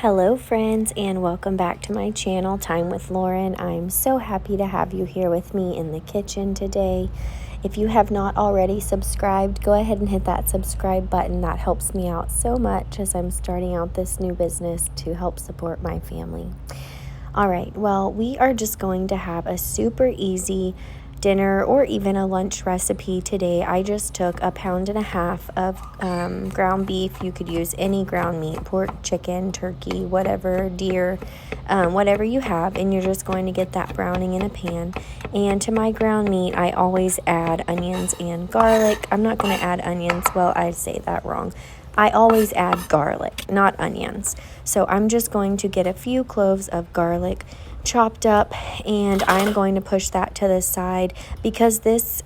Hello friends, and welcome back to my channel, Time with Lauren. I'm so happy to have you here with me in the kitchen today. If you have not already subscribed, go ahead and hit that subscribe button. That helps me out so much as I'm starting out this new business to help support my family. All right, well, we are just going to have a super easy dinner or even a lunch recipe today. I just took 1.5 pounds of ground beef. You could use any ground meat, pork, chicken, turkey, whatever, deer, whatever you have, and you're just going to get that browning in a pan. And to my ground meat, I always add onions and garlic. I'm not going to add onions. Well, I say that wrong. I always add garlic, not onions. So I'm just going to get a few cloves of garlic chopped up, and I'm going to push that to the side because this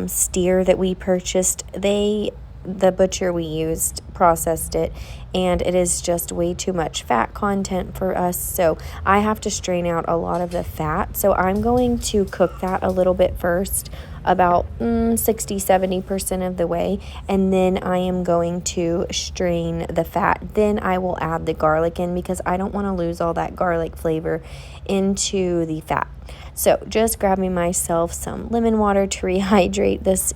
steer that we purchased, the butcher we used processed it, and it is just way too much fat content for us, so I have to strain out a lot of the fat. So I'm going to cook that a little bit first, about 60-70% of the way, and then I am going to strain the fat. Then I will add the garlic in because I don't want to lose all that garlic flavor into the fat. So just grabbing myself some lemon water to rehydrate this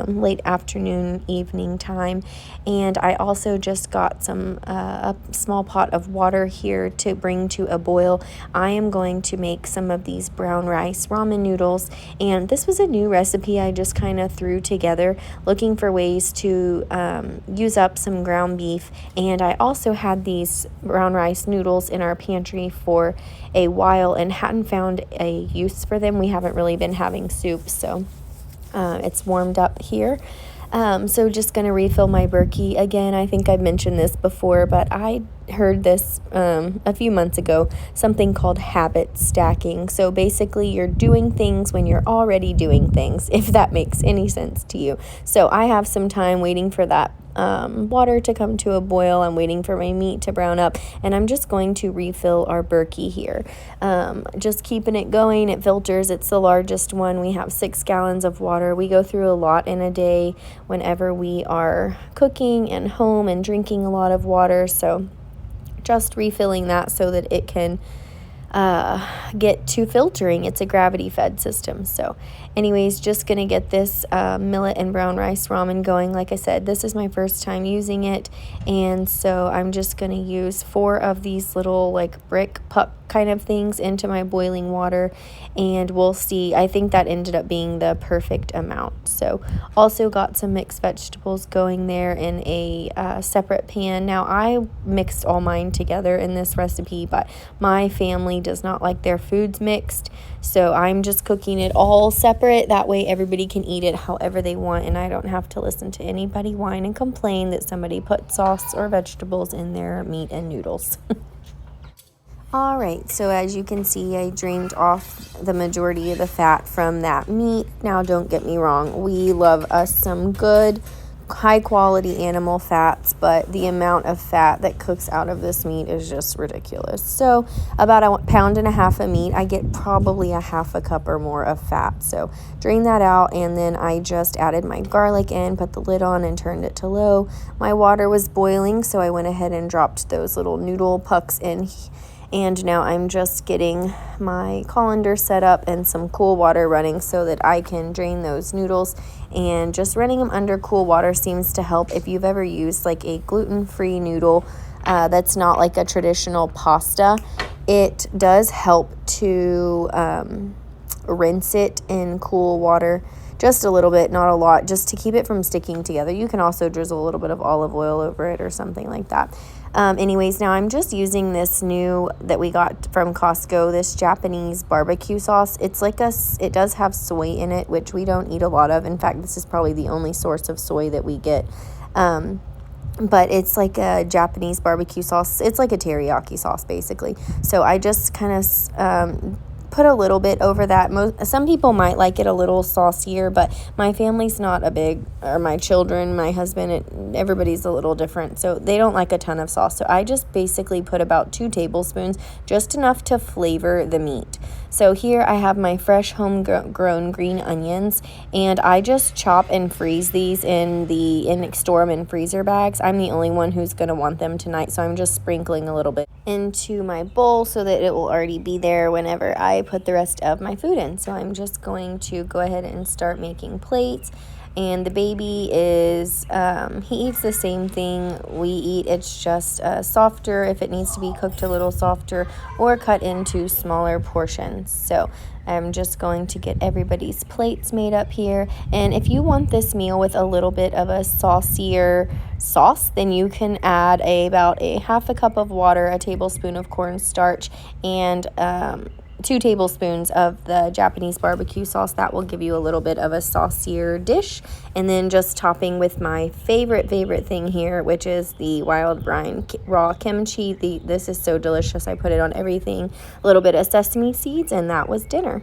late afternoon, evening time. And I also just got a small pot of water here to bring to a boil. I am going to make some of these brown rice ramen noodles. And this was a new recipe I just kind of threw together, looking for ways to use up some ground beef. And I also had these brown rice noodles in our pantry for a while and hadn't found a use for them. We haven't really been having soup, so it's warmed up here. So just going to refill my Berkey. Again, I think I've mentioned this before, but I heard this a few months ago, something called habit stacking. So basically you're doing things when you're already doing things, if that makes any sense to you. So I have some time waiting for that water to come to a boil. I'm waiting for my meat to brown up, and I'm just going to refill our Berkey here. Just keeping it going. It filters. It's the largest one. We have 6 gallons of water. We go through a lot in a day whenever we are cooking and home and drinking a lot of water. So just refilling that so that it can get to filtering. It's a gravity fed system. So anyways, just gonna get this millet and brown rice ramen going. Like I said, this is my first time using it, and so I'm just gonna use 4 of these little like brick puck kind of things into my boiling water, and we'll see. I think that ended up being the perfect amount. So also got some mixed vegetables going there in a separate pan. Now I mixed all mine together in this recipe, but my family does not like their foods mixed, so I'm just cooking it all separate. That way everybody can eat it however they want, and I don't have to listen to anybody whine and complain that somebody put sauce or vegetables in their meat and noodles. All right, so as you can see, I drained off the majority of the fat from that meat. Now, don't get me wrong, we love us some good, high-quality animal fats, but the amount of fat that cooks out of this meat is just ridiculous. So about 1.5 pounds of meat, I get probably a 1/2 cup or more of fat. So drain that out, and then I just added my garlic in, put the lid on, and turned it to low. My water was boiling, so I went ahead and dropped those little noodle pucks in. And now I'm just getting my colander set up and some cool water running so that I can drain those noodles. And just running them under cool water seems to help. If you've ever used like a gluten-free noodle that's not like a traditional pasta, it does help to rinse it in cool water. Just a little bit, not a lot, just to keep it from sticking together. You can also drizzle a little bit of olive oil over it or something like that. Anyways, now I'm just using this new that we got from Costco, this Japanese barbecue sauce. It's like it does have soy in it, which we don't eat a lot of. In fact, this is probably the only source of soy that we get. But it's like a Japanese barbecue sauce. It's like a teriyaki sauce, basically. So I just kind of put a little bit over that. Some people might like it a little saucier, but my family's not a big, or my children, my husband, everybody's a little different, so they don't like a ton of sauce. So I just basically put about 2 tablespoons, just enough to flavor the meat. So here I have my fresh homegrown green onions, and I just chop and freeze these store them in freezer bags. I'm the only one who's going to want them tonight, so I'm just sprinkling a little bit into my bowl so that it will already be there whenever I put the rest of my food in. So I'm just going to go ahead and start making plates. And the baby is, he eats the same thing we eat. It's just softer if it needs to be cooked a little softer, or cut into smaller portions. So I'm just going to get everybody's plates made up here. And if you want this meal with a little bit of a saucier sauce, then you can add about a half a cup of water, a tablespoon of cornstarch, and 2 tablespoons of the Japanese barbecue sauce. That will give you a little bit of a saucier dish. And then just topping with my favorite thing here, which is the wild brine raw kimchi. This is so delicious. I put it on everything. A little bit of sesame seeds, and that was dinner.